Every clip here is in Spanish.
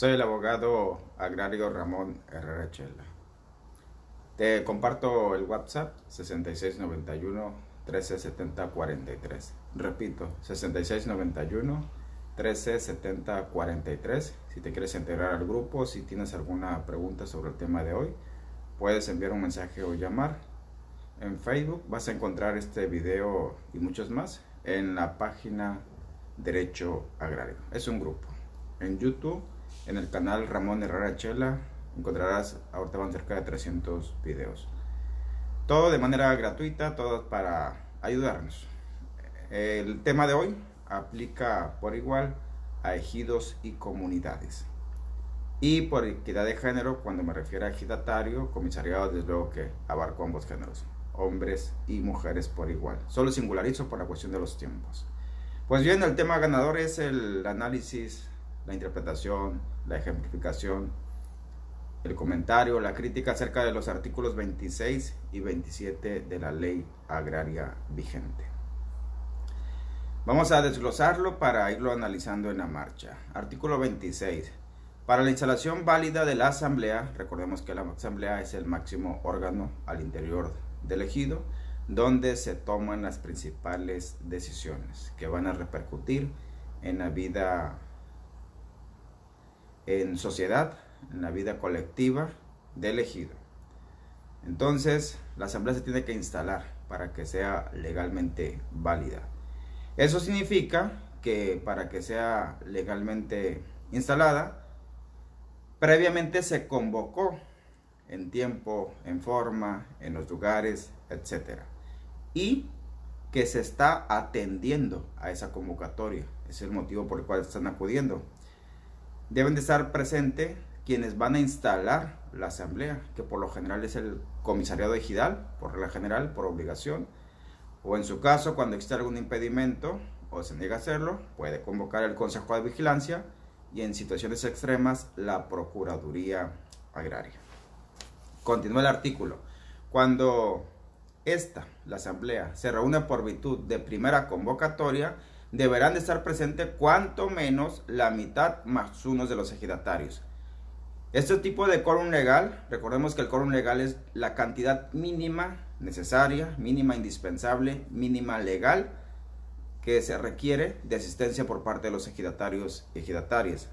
Soy el abogado agrario Ramón Herrera Chela. Te comparto el WhatsApp 6691 137043. Repito, 6691 137043. Si te quieres integrar al grupo, si tienes alguna pregunta sobre el tema de hoy, puedes enviar un mensaje o llamar. En Facebook vas a encontrar este video y muchos más en la página Derecho Agrario. Es un grupo. En YouTube, en el canal Ramón Herrera Chela, encontrarás, ahorita van cerca de 300 videos. Todo de manera gratuita, todo para ayudarnos. El tema de hoy aplica por igual a ejidos y comunidades. Y por equidad de género, cuando me refiero a ejidatario, comisariado, desde luego que abarco ambos géneros, hombres y mujeres por igual. Solo singularizo por la cuestión de los tiempos. Pues bien, el tema ganador es el análisis, la interpretación, la ejemplificación, el comentario, la crítica acerca de los artículos 26 y 27 de la ley agraria vigente. Vamos a desglosarlo para irlo analizando en la marcha. Artículo 26. Para la instalación válida de la asamblea, recordemos que la asamblea es el máximo órgano al interior del ejido, donde se toman las principales decisiones que van a repercutir en la vida en sociedad, en la vida colectiva del ejido. Entonces, la asamblea se tiene que instalar para que sea legalmente válida. Eso significa que para que sea legalmente instalada, previamente se convocó en tiempo, en forma, en los lugares, etc. Y que se está atendiendo a esa convocatoria. Es el motivo por el cual están acudiendo. Deben de estar presentes quienes van a instalar la asamblea, que por lo general es el comisariado ejidal, por regla general, por obligación, o en su caso, cuando existe algún impedimento o se niega a hacerlo, puede convocar el Consejo de Vigilancia y en situaciones extremas la Procuraduría Agraria. Continúa el artículo. Cuando la asamblea, se reúne por virtud de primera convocatoria, deberán de estar presentes cuanto menos la mitad más uno de los ejidatarios. Este tipo de quórum legal, recordemos que el quórum legal es la cantidad mínima necesaria, mínima indispensable, mínima legal, que se requiere de asistencia por parte de los ejidatarios y ejidatarias.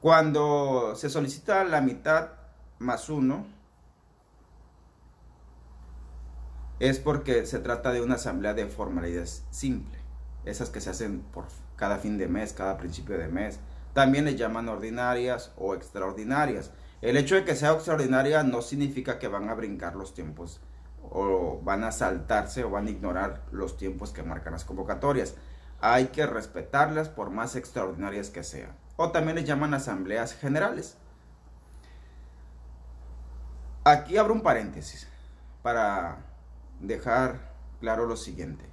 Cuando se solicita la mitad más uno, es porque se trata de una asamblea de formalidad simple. Esas que se hacen por cada fin de mes, cada principio de mes. También les llaman ordinarias o extraordinarias. El hecho de que sea extraordinaria no significa que van a brincar los tiempos o van a saltarse o van a ignorar los tiempos que marcan las convocatorias. Hay que respetarlas por más extraordinarias que sean. O también les llaman asambleas generales. Aquí abro un paréntesis para dejar claro lo siguiente.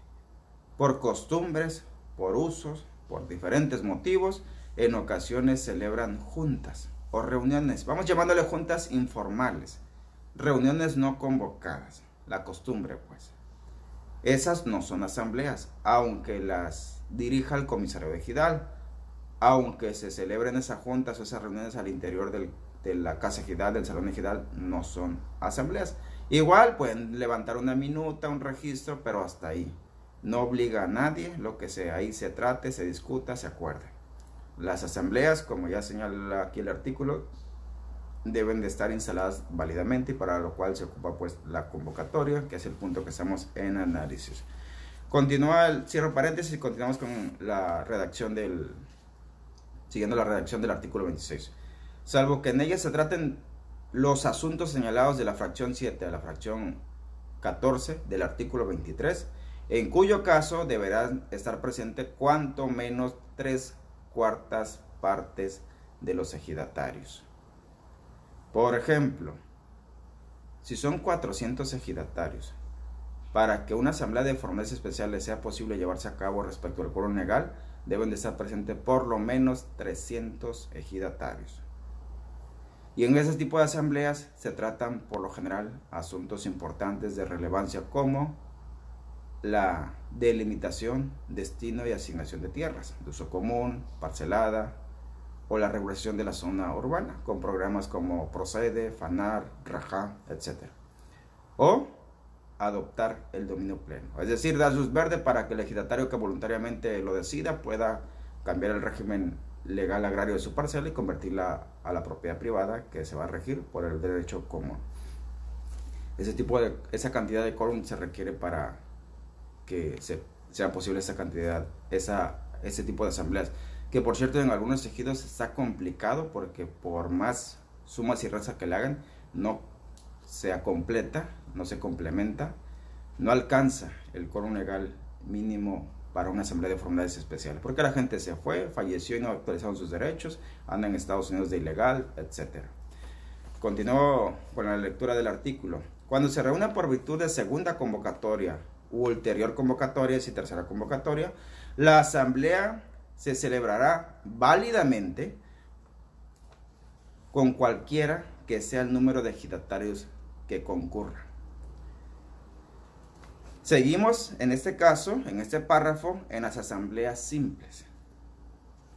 Por costumbres, por usos, por diferentes motivos, en ocasiones celebran juntas o reuniones, vamos llamándole juntas informales, reuniones no convocadas, la costumbre pues. Esas no son asambleas, aunque las dirija el comisario ejidal, aunque se celebren esas juntas o esas reuniones al interior de la casa ejidal, del salón ejidal, no son asambleas. Igual pueden levantar una minuta, un registro, pero hasta ahí. No obliga a nadie, lo que sea, ahí se trate, se discuta, se acuerde. Las asambleas, como ya señala aquí el artículo, deben de estar instaladas válidamente y para lo cual se ocupa pues la convocatoria, que es el punto que estamos en análisis. Continúa cierro paréntesis y continuamos con la redacción siguiendo la redacción del artículo 26. Salvo que en ella se traten los asuntos señalados de la fracción 7 a la fracción 14 del artículo 23, en cuyo caso deberán estar presentes cuanto menos 3/4 partes de los ejidatarios. Por ejemplo, si son 400 ejidatarios, para que una asamblea de formalidades especiales sea posible llevarse a cabo respecto al quórum legal, deben de estar presentes por lo menos 300 ejidatarios. Y en ese tipo de asambleas se tratan por lo general asuntos importantes de relevancia como la delimitación, destino y asignación de tierras, de uso común, parcelada o la regulación de la zona urbana, con programas como Procede, FANAR, RAJA, etc. O adoptar el dominio pleno, es decir, dar luz verde para que el ejidatario que voluntariamente lo decida pueda cambiar el régimen legal agrario de su parcela y convertirla a la propiedad privada, que se va a regir por el derecho común. Esa cantidad de quórum se requiere para que sea posible ese tipo de asambleas, que por cierto en algunos ejidos está complicado porque por más sumas y restas que le hagan no se completa, no se complementa, no alcanza el quórum legal mínimo para una asamblea de formalidades especiales, porque la gente se fue, falleció y no actualizaron sus derechos, anda en Estados Unidos de ilegal, etc. Continúo con la lectura del artículo. Cuando se reúna por virtud de segunda convocatoria u ulterior convocatoria y tercera convocatoria, la asamblea se celebrará válidamente con cualquiera que sea el número de ejidatarios que concurran. Seguimos en este caso, en este párrafo, en las asambleas simples.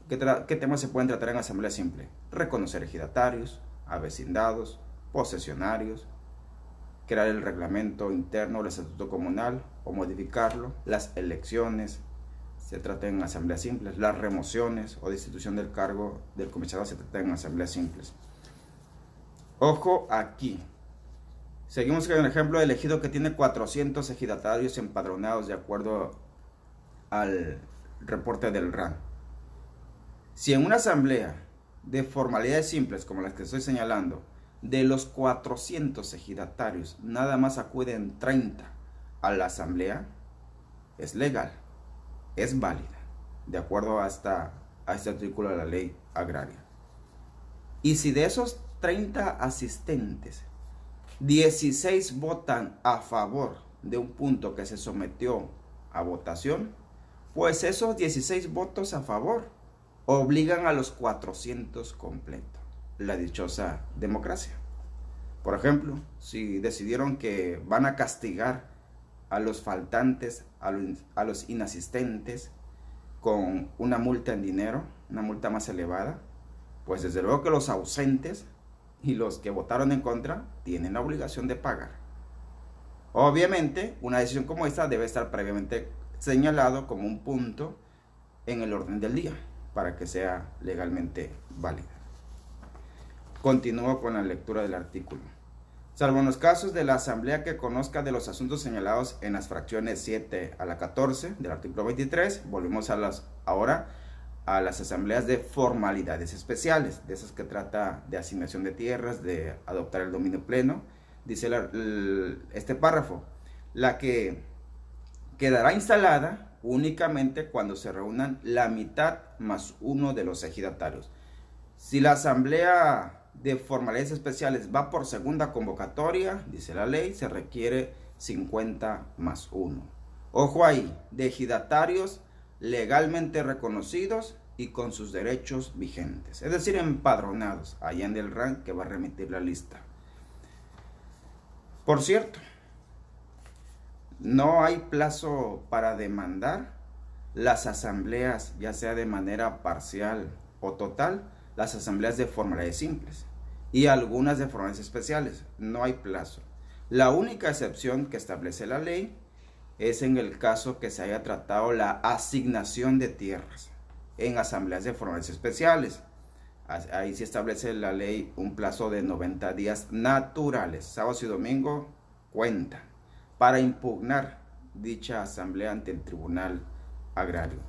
¿Qué temas se pueden tratar en asamblea simple? Reconocer ejidatarios, avecindados, posesionarios, crear el reglamento interno del estatuto comunal o modificarlo, las elecciones, se trata en asambleas simples, las remociones o destitución del cargo del comisionado se trata en asambleas simples. Ojo aquí. Seguimos con el ejemplo del ejido que tiene 400 ejidatarios empadronados de acuerdo al reporte del RAN. Si en una asamblea de formalidades simples como las que estoy señalando, de los 400 ejidatarios nada más acuden 30 a la asamblea, es legal, es válida, de acuerdo a este artículo de la ley agraria. Y si de esos 30 asistentes, 16 votan a favor de un punto que se sometió a votación, pues esos 16 votos a favor obligan a los 400 completos, la dichosa democracia. Por ejemplo, si decidieron que van a castigar a los faltantes, a los inasistentes, con una multa en dinero, una multa más elevada, pues desde luego que los ausentes y los que votaron en contra tienen la obligación de pagar. Obviamente, una decisión como esta debe estar previamente señalado como un punto en el orden del día para que sea legalmente válida. Continúo con la lectura del artículo. Salvo en los casos de la asamblea que conozca de los asuntos señalados en las fracciones 7 a la 14 del artículo 23, volvemos ahora a las asambleas de formalidades especiales, de esas que trata de asignación de tierras, de adoptar el dominio pleno. Dice este párrafo, la que quedará instalada únicamente cuando se reúnan la mitad más uno de los ejidatarios. Si la asamblea de formalidades especiales va por segunda convocatoria, dice la ley, se requiere 50 más 1. Ojo ahí, de ejidatarios legalmente reconocidos y con sus derechos vigentes, es decir, empadronados, allá en el RAN que va a remitir la lista. Por cierto, no hay plazo para demandar las asambleas, ya sea de manera parcial o total, las asambleas de formalidades simples y algunas de formalidades especiales. No hay plazo. La única excepción que establece la ley es en el caso que se haya tratado la asignación de tierras en asambleas de formalidades especiales. Ahí se establece la ley un plazo de 90 días naturales, sábado y domingo cuentan, para impugnar dicha asamblea ante el Tribunal Agrario.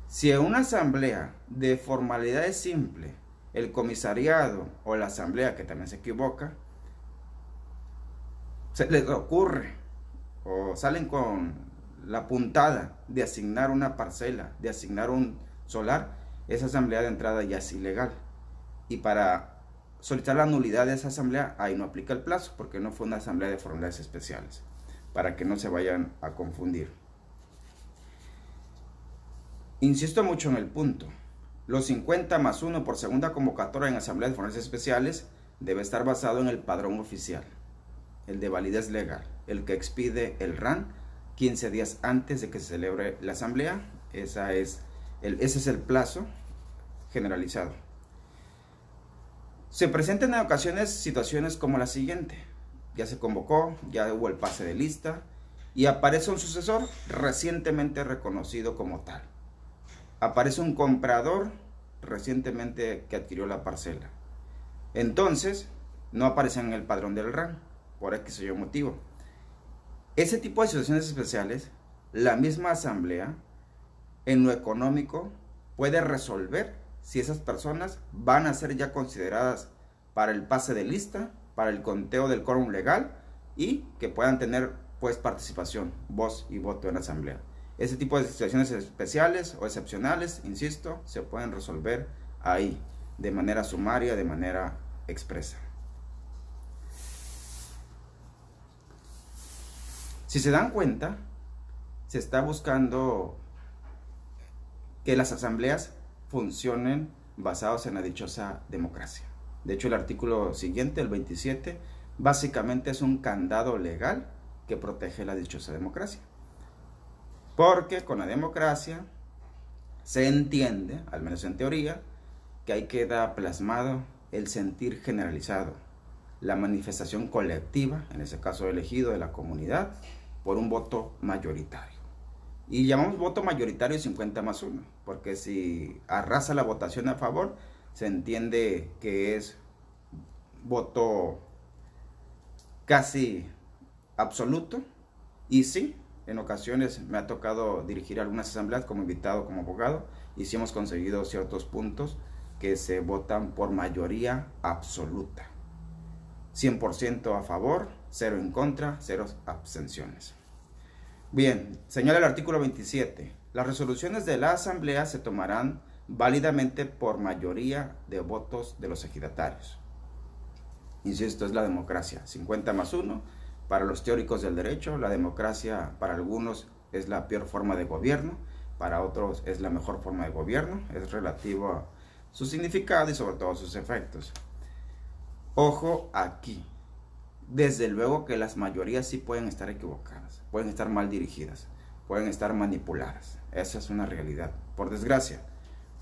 Si en una asamblea de formalidades simples, el comisariado o la asamblea, que también se equivoca, se les ocurre o salen con la puntada de asignar una parcela, de asignar un solar, esa asamblea de entrada ya es ilegal. Y para solicitar la nulidad de esa asamblea, ahí no aplica el plazo, porque no fue una asamblea de formalidades especiales, para que no se vayan a confundir. Insisto mucho en el punto, los 50 más 1 por segunda convocatoria en asambleas de formalidades especiales debe estar basado en el padrón oficial, el de validez legal, el que expide el RAN 15 días antes de que se celebre la asamblea. Ese es el plazo generalizado. Se presentan en ocasiones situaciones como la siguiente: ya se convocó, ya hubo el pase de lista y aparece un sucesor recientemente reconocido como tal. Aparece un comprador recientemente que adquirió la parcela. Entonces, no aparece en el padrón del RAN, por X o Y motivo. Ese tipo de situaciones especiales, la misma asamblea, en lo económico, puede resolver si esas personas van a ser ya consideradas para el pase de lista, para el conteo del quórum legal y que puedan tener pues participación, voz y voto en la asamblea. Ese tipo de situaciones especiales o excepcionales, insisto, se pueden resolver ahí, de manera sumaria, de manera expresa. Si se dan cuenta, se está buscando que las asambleas funcionen basados en la dichosa democracia. De hecho, el artículo siguiente, el 27, básicamente es un candado legal que protege la dichosa democracia. Porque con la democracia se entiende, al menos en teoría, que ahí queda plasmado el sentir generalizado, la manifestación colectiva, en ese caso elegido de la comunidad, por un voto mayoritario. Y llamamos voto mayoritario 50+1, porque si arrasa la votación a favor, se entiende que es voto casi absoluto. Y sí, en ocasiones me ha tocado dirigir algunas asambleas como invitado, como abogado, y sí hemos conseguido ciertos puntos que se votan por mayoría absoluta. 100% a favor, 0 en contra, 0 abstenciones. Bien, señala el artículo 27. Las resoluciones de la asamblea se tomarán válidamente por mayoría de votos de los ejidatarios. Insisto, es la democracia, 50+1. Para los teóricos del derecho, la democracia para algunos es la peor forma de gobierno, para otros es la mejor forma de gobierno, es relativo a su significado y sobre todo sus efectos. Ojo aquí, desde luego que las mayorías sí pueden estar equivocadas, pueden estar mal dirigidas, pueden estar manipuladas, esa es una realidad, por desgracia.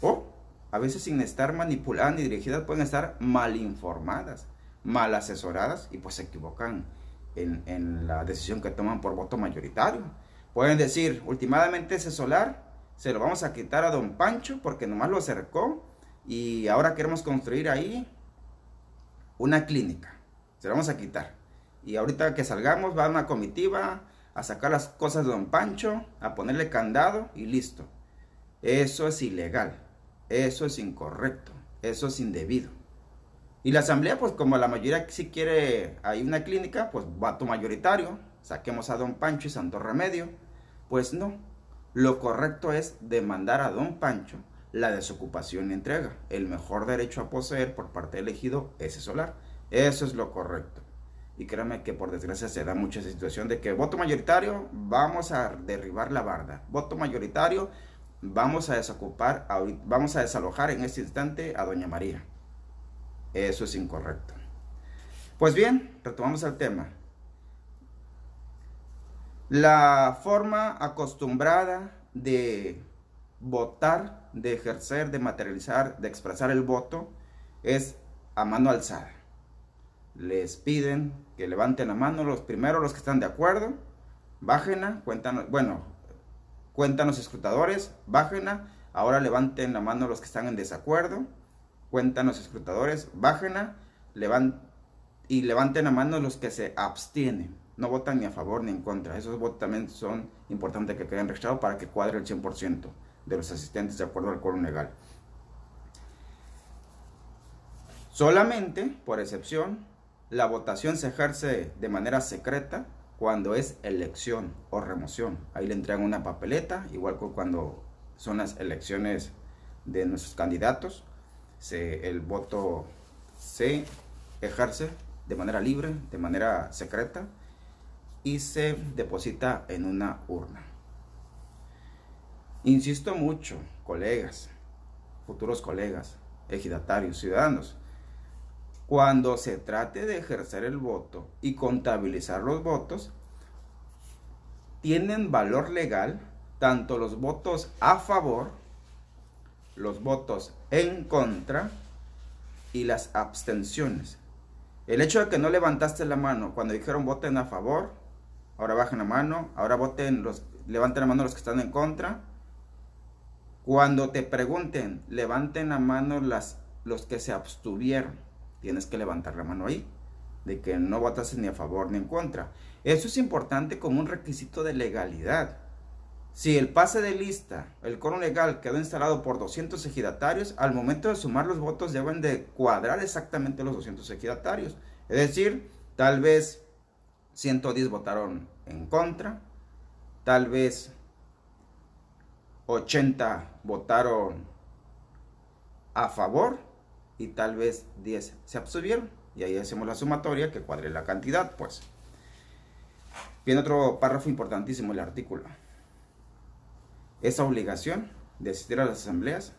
O a veces sin estar manipuladas ni dirigidas pueden estar mal informadas, mal asesoradas y pues se equivocan en la decisión que toman por voto mayoritario. Pueden decir, últimamente ese solar se lo vamos a quitar a don Pancho porque nomás lo cercó y ahora queremos construir ahí una clínica, se lo vamos a quitar. Y ahorita que salgamos va una comitiva a sacar las cosas de don Pancho, a ponerle candado y listo. Eso es ilegal, eso es incorrecto, eso es indebido. Y la asamblea, pues como la mayoría sí quiere ahí una clínica, pues voto mayoritario, saquemos a don Pancho y santo remedio. Pues no, lo correcto es demandar a don Pancho la desocupación y entrega, el mejor derecho a poseer por parte del ejido ese solar. Eso es lo correcto. Y créanme que por desgracia se da mucha situación de que voto mayoritario, vamos a derribar la barda. Voto mayoritario, vamos a desocupar, vamos a desalojar en este instante a doña María. Eso es incorrecto. Pues bien, retomamos el tema. La forma acostumbrada de votar, de ejercer, de materializar, de expresar el voto es a mano alzada. Les piden que levanten la mano los que están de acuerdo, bájenla, cuentan los escrutadores, bájenla, ahora levanten la mano los que están en desacuerdo, cuentan los escrutadores, bájenla, y levanten la mano los que se abstienen, no votan ni a favor ni en contra. Esos votos también son importantes que queden registrados para que cuadre el 100% de los asistentes de acuerdo al quórum legal. Solamente, por excepción, la votación se ejerce de manera secreta cuando es elección o remoción. Ahí le entregan una papeleta, igual que cuando son las elecciones de nuestros candidatos. El voto se ejerce de manera libre, de manera secreta y se deposita en una urna. Insisto mucho, colegas, futuros colegas, ejidatarios, ciudadanos, cuando se trate de ejercer el voto y contabilizar los votos, tienen valor legal tanto los votos a favor, los votos en contra y las abstenciones. El hecho de que no levantaste la mano cuando dijeron voten a favor, ahora bajen la mano, ahora levanten la mano los que están en contra. Cuando te pregunten, levanten la mano los que se abstuvieron, tienes que levantar la mano ahí, de que no votaste ni a favor ni en contra. Eso es importante como un requisito de legalidad. Si el pase de lista, el quórum legal quedó instalado por 200 ejidatarios, al momento de sumar los votos deben de cuadrar exactamente los 200 ejidatarios. Es decir, tal vez 110 votaron en contra, tal vez 80 votaron a favor y tal vez 10 se abstuvieron. Y ahí hacemos la sumatoria que cuadre la cantidad, pues. Viene otro párrafo importantísimo, el artículo. Esa obligación de asistir a las asambleas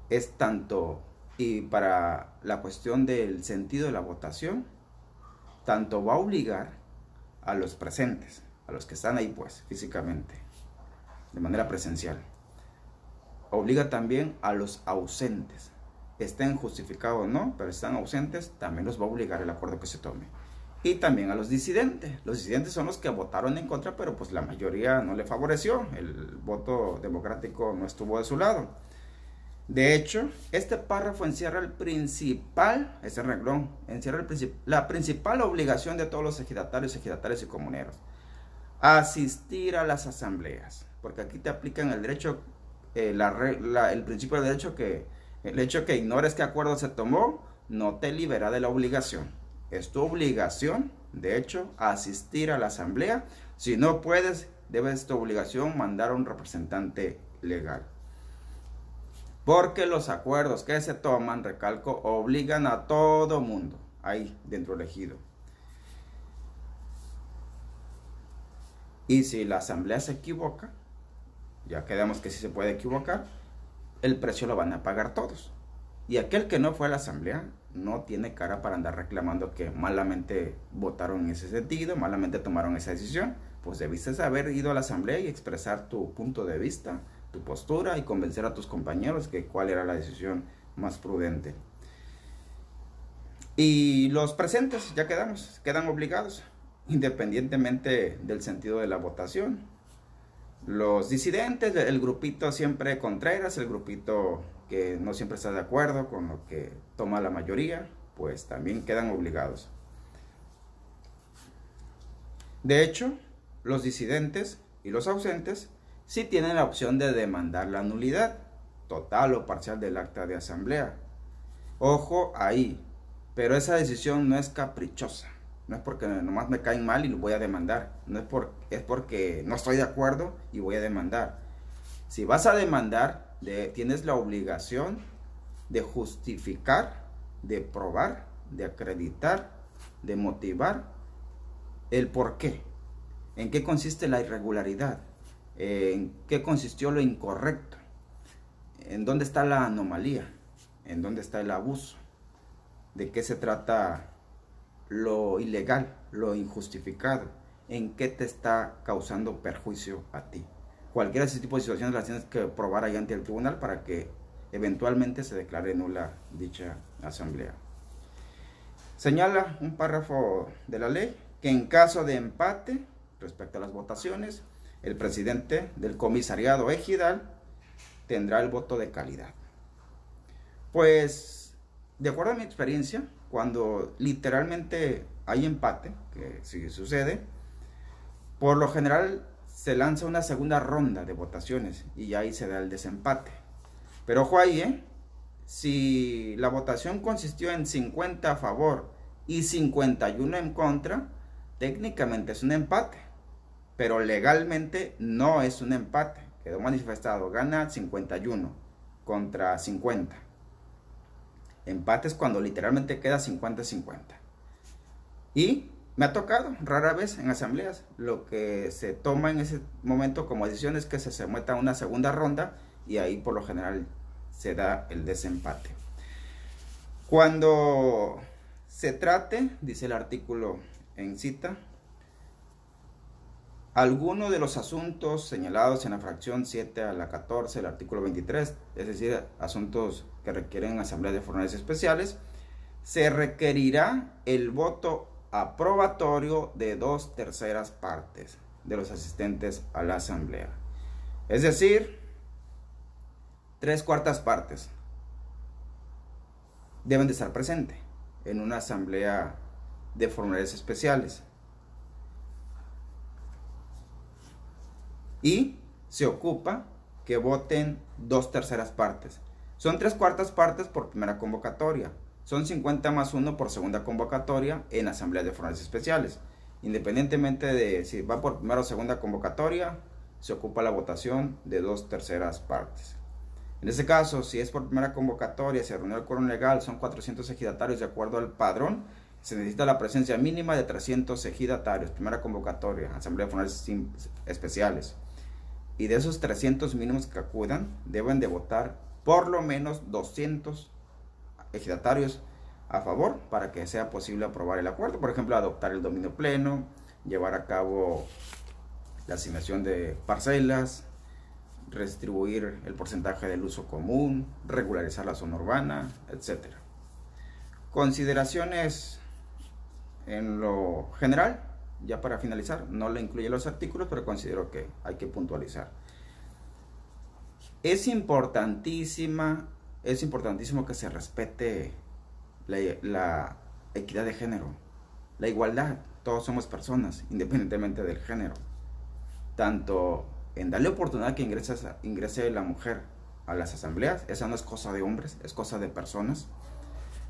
es tanto, y para la cuestión del sentido de la votación, tanto va a obligar a los presentes, a los que están ahí pues físicamente, de manera presencial. Obliga también a los ausentes, estén justificados o no, pero están ausentes, también los va a obligar el acuerdo que se tome. Y también a los disidentes. Los disidentes son los que votaron en contra, pero pues la mayoría no le favoreció. El voto democrático no estuvo de su lado. De hecho, este párrafo encierra ese renglón, encierra la principal obligación de todos los ejidatarios y comuneros. Asistir a las asambleas. Porque aquí te aplican el derecho, el principio del derecho, que el hecho que ignores qué acuerdo se tomó no te libera de la obligación. Es tu obligación, de hecho, asistir a la asamblea. Si no puedes, debes tu obligación mandar a un representante legal. Porque los acuerdos que se toman, recalco, obligan a todo mundo ahí dentro del ejido. Y si la asamblea se equivoca, ya quedamos que sí se puede equivocar, el precio lo van a pagar todos. Y aquel que no fue a la asamblea no tiene cara para andar reclamando que malamente votaron en ese sentido, malamente tomaron esa decisión. Pues debiste haber ido a la asamblea y expresar tu punto de vista, tu postura, y convencer a tus compañeros que cuál era la decisión más prudente. Y los presentes, ya quedan obligados, independientemente del sentido de la votación. Los disidentes, el grupito siempre Contreras, el grupito que no siempre está de acuerdo con lo que toma la mayoría, pues también quedan obligados. De hecho, los disidentes y los ausentes sí tienen la opción de demandar la nulidad total o parcial del acta de asamblea. Ojo ahí, pero esa decisión no es caprichosa. No es porque nomás me caen mal y lo voy a demandar. Es porque no estoy de acuerdo y voy a demandar. Si vas a demandar, tienes la obligación de justificar, de probar, de acreditar, de motivar el por qué. ¿En qué consiste la irregularidad? ¿En qué consistió lo incorrecto? ¿En dónde está la anomalía? ¿En dónde está el abuso? ¿De qué se trata lo ilegal, lo injustificado? ¿En qué te está causando perjuicio a ti? Cualquiera de ese tipo de situaciones las tienes que probar ahí ante el tribunal para que eventualmente se declare nula dicha asamblea. Señala un párrafo de la ley que en caso de empate respecto a las votaciones, el presidente del comisariado ejidal tendrá el voto de calidad. Pues, de acuerdo a mi experiencia, cuando literalmente hay empate, que sí sucede, por lo general se lanza una segunda ronda de votaciones y ahí se da el desempate. Pero ojo ahí, si la votación consistió en 50 a favor y 51 en contra, técnicamente es un empate, pero legalmente no es un empate. Quedó manifestado, gana 51 contra 50. Empate es cuando literalmente queda 50-50. Y me ha tocado rara vez en asambleas, lo que se toma en ese momento como decisión es que se someta a una segunda ronda y ahí por lo general se da el desempate. Cuando se trate, dice el artículo en cita, alguno de los asuntos señalados en la fracción 7 a la 14 del artículo 23, es decir, asuntos que requieren asambleas de formalidades especiales, se requerirá el voto aprobatorio de 2/3 partes de los asistentes a la asamblea. Es decir, 3/4 partes deben de estar presentes en una asamblea de formalidades especiales. Y se ocupa que voten 2/3 partes. Son 3/4 partes por primera convocatoria. Son 50 más 1 por segunda convocatoria en asambleas de formalidades especiales. Independientemente de si va por primera o segunda convocatoria, se ocupa la votación de 2/3 partes. En este caso, si es por primera convocatoria, se reunió el quórum legal, son 400 ejidatarios de acuerdo al padrón, se necesita la presencia mínima de 300 ejidatarios, primera convocatoria, asamblea de formalidades especiales. Y de esos 300 mínimos que acudan, deben de votar por lo menos 200 ejidatarios a favor para que sea posible aprobar el acuerdo. Por ejemplo, adoptar el dominio pleno, llevar a cabo la asignación de parcelas, redistribuir el porcentaje del uso común, regularizar la zona urbana, etc. Consideraciones en lo general, ya para finalizar, no le incluye los artículos, pero considero que hay que puntualizar. Es importantísimo que se respete la equidad de género, la igualdad. Todos somos personas, independientemente del género. Tanto en darle oportunidad que ingrese la mujer a las asambleas, esa no es cosa de hombres, es cosa de personas.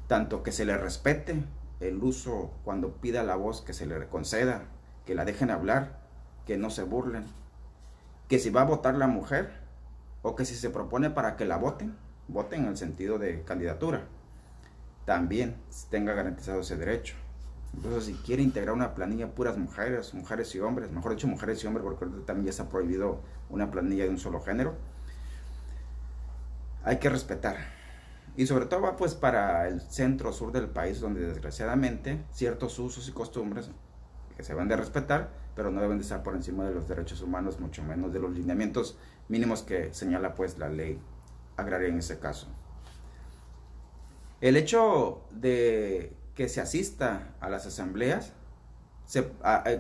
Tanto que se le respete el uso cuando pida la voz, que se le conceda, que la dejen hablar, que no se burlen. Que si va a votar la mujer, o que si se propone para que la voten en el sentido de candidatura, también tenga garantizado ese derecho. Entonces, si quiere integrar una planilla puras mujeres y hombres, mejor dicho mujeres y hombres, porque también ya está prohibido una planilla de un solo género, hay que respetar. Y sobre todo va pues para el centro sur del país, donde desgraciadamente ciertos usos y costumbres que se van de respetar, pero no deben de estar por encima de los derechos humanos, mucho menos de los lineamientos mínimos que señala pues la ley agraria en ese caso. El hecho de que se asista a las asambleas,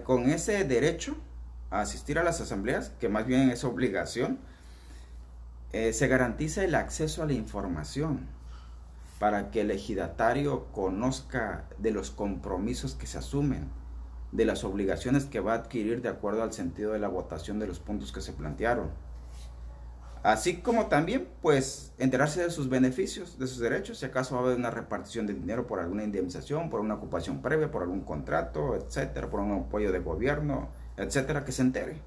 con ese derecho a asistir a las asambleas, que más bien es obligación, se garantiza el acceso a la información para que el ejidatario conozca de los compromisos que se asumen, de las obligaciones que va a adquirir de acuerdo al sentido de la votación de los puntos que se plantearon. Así como también, pues, enterarse de sus beneficios, de sus derechos, si acaso va a haber una repartición de dinero por alguna indemnización, por una ocupación previa, por algún contrato, etcétera, por un apoyo de gobierno, etcétera, que se entere.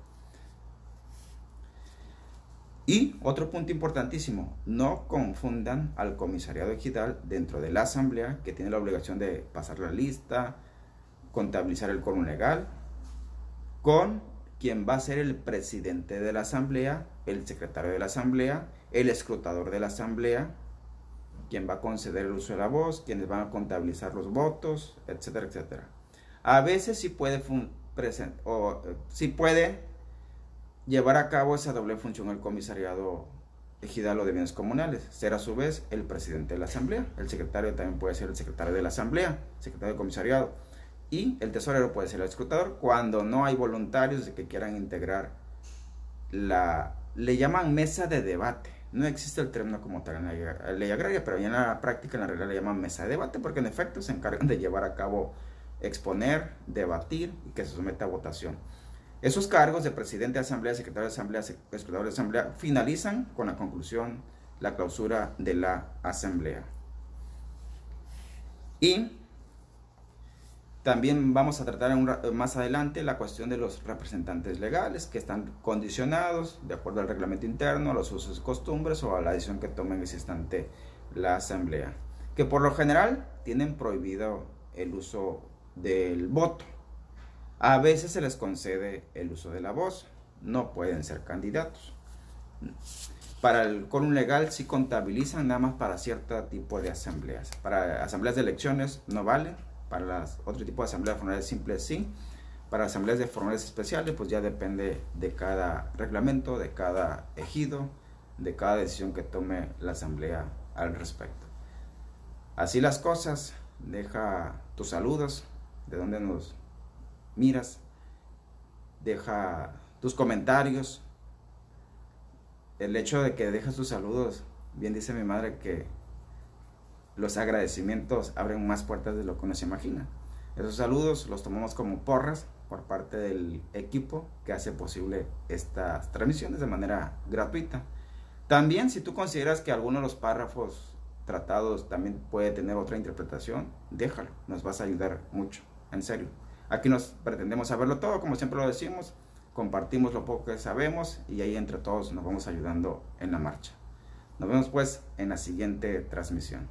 Y otro punto importantísimo, no confundan al comisariado ejidal dentro de la asamblea, que tiene la obligación de pasar la lista, contabilizar el quórum legal, con quien va a ser el presidente de la asamblea, el secretario de la asamblea, el escrutador de la asamblea, quien va a conceder el uso de la voz, quienes van a contabilizar los votos, etcétera, etcétera. A veces sí puede llevar a cabo esa doble función el comisariado ejidal o de bienes comunales, ser a su vez el presidente de la asamblea. El secretario también puede ser el secretario de la asamblea, secretario de comisariado, y el tesorero puede ser el escrutador cuando no hay voluntarios de que quieran integrar le llaman mesa de debate. No existe el término como tal en la ley agraria, pero ya en la práctica, en la realidad, le llaman mesa de debate, porque en efecto se encargan de llevar a cabo, exponer, debatir y que se someta a votación. Esos cargos de presidente de asamblea, secretario de asamblea, escrutador de asamblea, finalizan con la conclusión, la clausura de la asamblea. Y también vamos a tratar más adelante la cuestión de los representantes legales, que están condicionados de acuerdo al reglamento interno, a los usos y costumbres o a la decisión que tome en ese instante la asamblea, que por lo general tienen prohibido el uso del voto. A veces se les concede el uso de la voz, no pueden ser candidatos. Para el quórum legal sí contabilizan nada más para cierto tipo de asambleas. Para asambleas de elecciones no valen. Para otro tipo de asambleas formales simples sí. Para asambleas de formales especiales, pues ya depende de cada reglamento, de cada ejido, de cada decisión que tome la asamblea al respecto. Así las cosas, deja tus saludos, de donde nos miras, deja tus comentarios. El hecho de que dejas tus saludos, bien dice mi madre que los agradecimientos abren más puertas de lo que uno se imagina. Esos saludos los tomamos como porras por parte del equipo que hace posible estas transmisiones de manera gratuita. También, si tú consideras que alguno de los párrafos tratados también puede tener otra interpretación, déjalo, nos vas a ayudar mucho, en serio. Aquí nos pretendemos saberlo todo, como siempre lo decimos, compartimos lo poco que sabemos y ahí entre todos nos vamos ayudando en la marcha. Nos vemos pues en la siguiente transmisión.